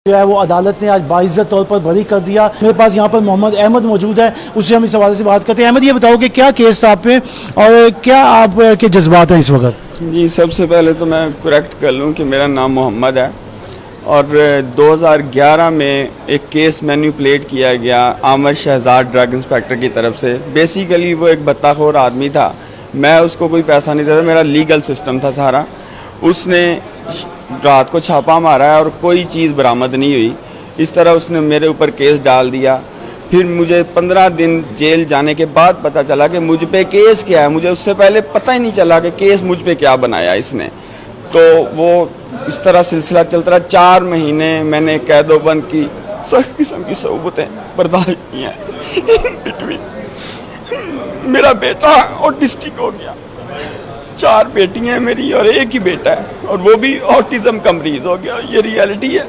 جو ہے وہ عدالت نے آج باعزت طور پر بری کر دیا۔ میرے پاس یہاں پر محمد احمد موجود ہے، اس سے ہم اس حوالے سے بات کرتے ہیں۔ احمد، یہ بتاؤ کہ کیا کیس تھا آپ پہ اور کیا آپ کے جذبات ہیں اس وقت؟ جی، سب سے پہلے تو میں کریکٹ کر لوں کہ میرا نام محمد ہے اور 2011 میں ایک کیس مینیپولیٹ کیا گیا عامر شہزاد ڈرگ انسپیکٹر کی طرف سے۔ بیسیکلی وہ ایک بطہ خور آدمی تھا، میں اس کو کوئی پیسہ نہیں دیتا، میرا لیگل سسٹم تھا سارا۔ اس نے رات کو چھاپا مارا ہے اور کوئی چیز برآمد نہیں ہوئی، اس طرح اس نے میرے اوپر کیس ڈال دیا۔ پھر مجھے 15 دن جیل جانے کے بعد پتہ چلا کہ مجھ پہ کیس کیا ہے، مجھے اس سے پہلے پتہ ہی نہیں چلا کہ کیس مجھ پہ کیا بنایا اس نے۔ تو وہ اس طرح سلسلہ چلتا رہا، 4 مہینے میں نے قید و بند کی سخت قسم کی صعوبتیں برداشت کی ہیں۔ میرا بیٹا آٹسٹک ہو گیا، 4 بیٹیاں ہیں میری اور ایک ہی بیٹا ہے، اور وہ بھی آٹزم کا مریض ہو گیا۔ یہ ریالٹی ہے۔